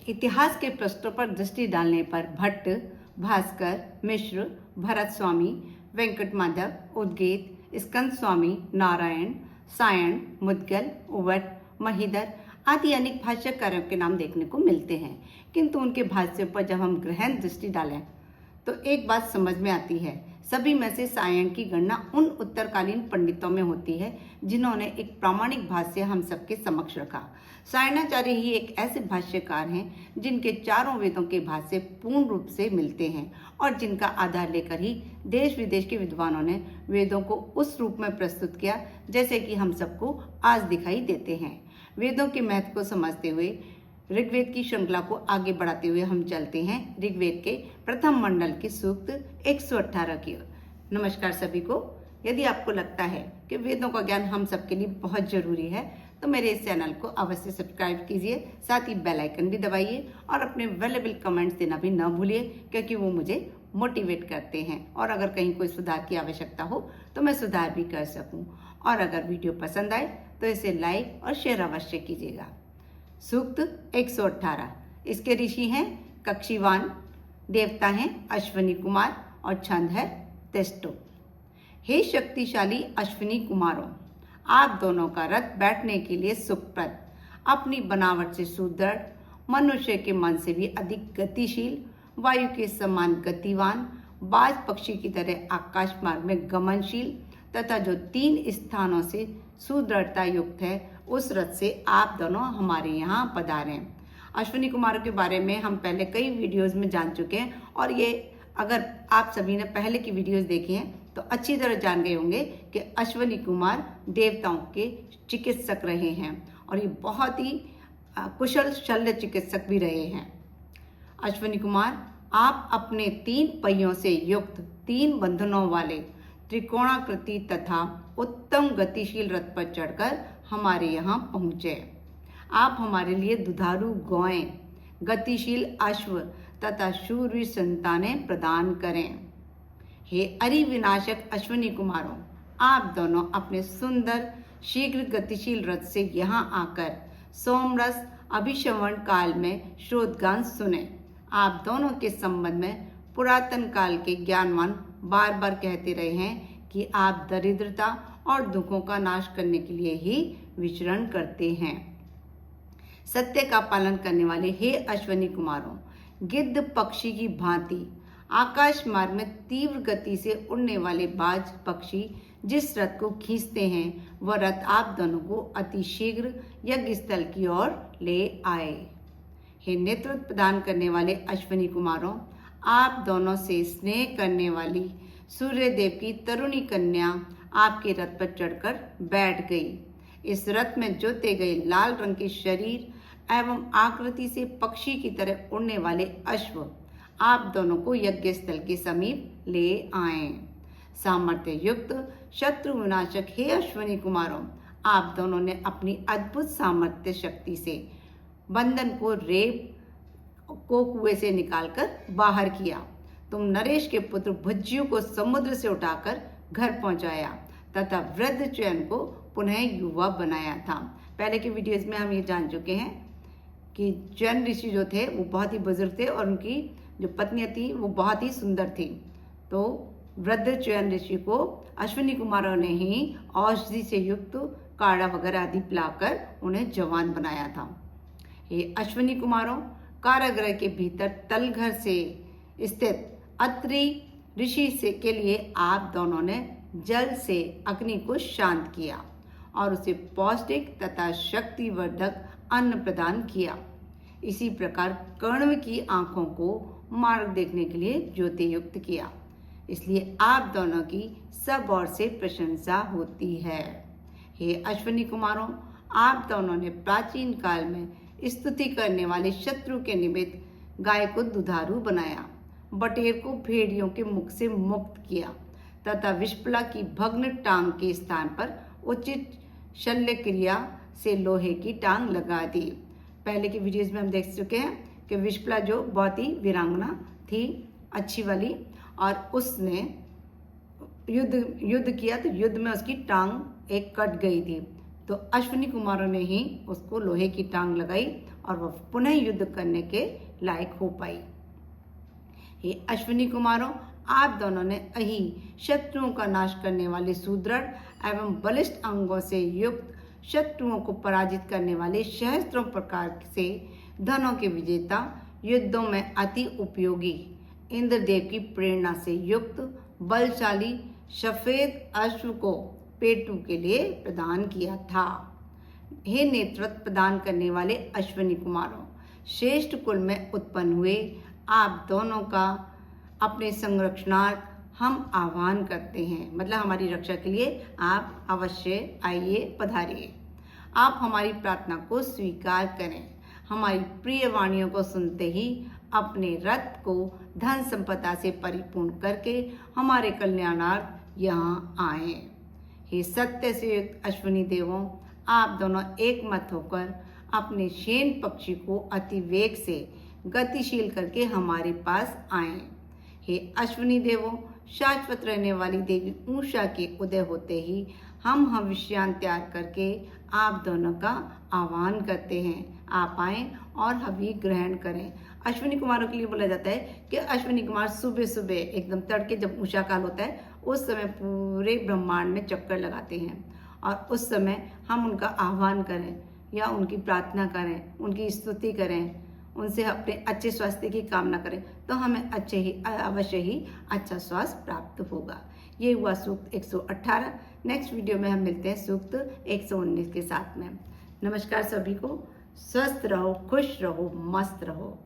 इतिहास के पृष्ठों पर दृष्टि डालने पर भट्ट, भास्कर, मिश्र, भरत स्वामी, वेंकट माधव, उदगीत, स्कंद स्वामी, नारायण, सायण, मुदगल, उवट, महिदर आदि अनेक भाष्यकारों के नाम देखने को मिलते हैं। किंतु उनके भाष्यों पर जब हम गहन दृष्टि डालें तो एक बात समझ में आती है। सभी में से सायण की गणना उन उत्तरकालीन पंडितों में होती है जिन्होंने एक प्रामाणिक भाष्य हम सबके समक्ष रखा। सायणाचार्य ही एक ऐसे भाष्यकार हैं जिनके चारों वेदों के भाष्य पूर्ण रूप से मिलते हैं और जिनका आधार लेकर ही देश विदेश के विद्वानों ने वेदों को उस रूप में प्रस्तुत किया जैसे कि हम सबको आज दिखाई देते हैं। वेदों के महत्व को समझते हुए ऋग्वेद की श्रृंखला को आगे बढ़ाते हुए हम चलते हैं ऋग्वेद के प्रथम मंडल के सूक्त 118 की ओर। नमस्कार सभी को। यदि आपको लगता है कि वेदों का ज्ञान हम सबके लिए बहुत जरूरी है तो मेरे इस चैनल को अवश्य सब्सक्राइब कीजिए, साथ ही बेल आइकन भी दबाइए और अपने वैल्यूएबल कमेंट्स देना भी न भूलिए क्योंकि वो मुझे मोटिवेट करते हैं और अगर कहीं कोई सुधार की आवश्यकता हो तो मैं सुधार भी कर सकूं। और अगर वीडियो पसंद आए तो इसे लाइक और शेयर अवश्य कीजिएगा। सूक्त 118। इसके ऋषि हैं कक्षीवान, देवता हैं अश्विनी कुमार और छंद है तेष्टो। हे शक्तिशाली अश्विनी कुमारों, आप दोनों का रथ बैठने के लिए सुखप्रद, अपनी बनावट से सुदृढ़, मनुष्य के मन से भी अधिक गतिशील, वायु के समान गतिवान, बाज पक्षी की तरह आकाश मार्ग में गमनशील तथा जो 3 स्थानों से सुदृढ़ता युक्त है, उस रथ से आप दोनों हमारे यहाँ पधारे। अश्विनी कुमार के बारे में हम पहले कई वीडियोस में जान चुके हैं और ये अगर आप सभी ने पहले की वीडियोस देखी हैं तो अच्छी तरह जान गए होंगे कि अश्विनी कुमार देवताओं के चिकित्सक रहे हैं और ये बहुत ही कुशल शल्य चिकित्सक भी रहे हैं। अश्विनी कुमार, आप अपने 3 पहियों से युक्त 3 बंधनों वाले त्रिकोणाकृति तथा उत्तम गतिशील रथ पर चढ़कर हमारे यहाँ पहुँचे। आप हमारे लिए दुधारू गौएं, गतिशील अश्व तथा शूरवीर संतानें प्रदान करें। हे अरि विनाशक अश्विनी कुमारों, आप दोनों अपने सुंदर शीघ्र गतिशील रथ से यहाँ आकर सोमरस अभिश्रवण काल में श्रोतगान सुने। आप दोनों के संबंध में पुरातन काल के ज्ञानवान बार बार कहते रहे हैं कि आप दरिद्रता और दुखों का नाश करने के लिए ही विचरण करते हैं। सत्य का पालन करने वाले हे अश्विनी कुमारों, गिद्ध पक्षी की भांति आकाश मार्ग में तीव्र गति से उड़ने वाले बाज पक्षी जिस रथ को खींचते हैं वह रथ आप दोनों को अति शीघ्र यज्ञ स्थल की ओर ले आए। हे नेतृत्व प्रदान करने वाले अश्विनी कुमारों, आप दोनों से स्नेह करने वाली सूर्य देव की तरुणी कन्या आपके रथ पर चढ़कर बैठ गई। इस रथ में जोते गए लाल रंग के शरीर एवं आकृति से पक्षी की तरह उड़ने वाले अश्व आप दोनों को यज्ञ स्थल के समीप ले आए। सामर्थ्य युक्त शत्रु विनाशक हे अश्विनी कुमारों, आप दोनों ने अपनी अद्भुत सामर्थ्य शक्ति से बंधन को रेप को कुएं से निकालकर बाहर किया। तुम नरेश के पुत्र भुज्यु को समुद्र से उठाकर घर पहुंचाया तथा वृद्ध चयन को पुनः युवा बनाया था। पहले के वीडियोस में हम ये जान चुके हैं कि चयन ऋषि जो थे वो बहुत ही बुजुर्ग थे और उनकी जो पत्नियां थी वो बहुत ही सुंदर थी। तो वृद्ध चयन ऋषि को अश्विनी कुमारों ने ही औषधि से युक्त काढ़ा वगैरह आदि पिलाकर उन्हें जवान बनाया था। ये अश्विनी कुमारों, कारागृह के भीतर तलघर से स्थित अत्रि ऋषि से के लिए आप दोनों ने जल से अग्नि को शांत किया और उसे पौष्टिक तथा शक्तिवर्धक अन्न प्रदान किया। इसी प्रकार कण्व की आंखों को मार्ग देखने के लिए ज्योति युक्त किया। इसलिए आप दोनों की सब ओर से प्रशंसा होती है। हे अश्विनी कुमारों, आप दोनों ने प्राचीन काल में स्तुति करने वाले शत्रु के निमित्त गाय को दुधारू बनाया, बटेर को भेड़ियों के मुख से मुक्त किया तथा विष्पला की भग्न टांग के स्थान पर उचित शल्य क्रिया से लोहे की टांग लगा दी। पहले की वीडियोस में हम देख चुके हैं कि विष्पला जो बहुत ही वीरांगना थी अच्छी वाली और उसने युद्ध किया तो युद्ध में उसकी टांग एक कट गई थी। तो अश्विनी कुमारों ने ही उसको लोहे की टांग लगाई और वह पुनः युद्ध करने के लायक हो पाई। हे अश्विनी कुमारों, आप दोनों ने अही शत्रुओं का नाश करने वाले सुदृढ़ एवं बलिष्ठ अंगों से युक्त, शत्रुओं को पराजित करने वाले सहस्त्रों प्रकार से धनों के विजेता, युद्धों में अति उपयोगी, इंद्रदेव की प्रेरणा से युक्त बलशाली सफेद अश्व को पेटू के लिए प्रदान किया था। हे नेतृत्व प्रदान करने वाले अश्विनी कुमारों, श्रेष्ठ कुल में उत्पन्न हुए आप दोनों का अपने संरक्षणार्थ हम आह्वान करते हैं, मतलब हमारी रक्षा के लिए आप अवश्य आइए, पधारिए। आप हमारी प्रार्थना को स्वीकार करें। हमारी प्रिय वाणियों को सुनते ही अपने रथ को धन संपदा से परिपूर्ण करके हमारे कल्याणार्थ यहाँ आए। हे सत्य से युक्त अश्विनी देवों, आप दोनों एक मत होकर अपने शेन पक्षी को अति वेग से गतिशील करके हमारे पास आए। हे अश्विनी देवों, शाश्वत रहने वाली देवी उषा के उदय होते ही हम हविष्यान तैयार करके आप दोनों का आह्वान करते हैं। आप आएं और हवि ग्रहण करें। अश्विनी कुमारों के लिए बोला जाता है कि अश्विनी कुमार सुबह सुबह एकदम तड़के, जब उषा काल होता है, उस समय पूरे ब्रह्मांड में चक्कर लगाते हैं और उस समय हम उनका आह्वान करें या उनकी प्रार्थना करें, उनकी स्तुति करें, उनसे अपने अच्छे स्वास्थ्य की कामना करें, तो हमें अवश्य ही अच्छा स्वास्थ्य प्राप्त होगा। ये हुआ सूक्त 118। नेक्स्ट वीडियो में हम मिलते हैं सूक्त 119 के साथ में। नमस्कार सभी को। स्वस्थ रहो, खुश रहो, मस्त रहो।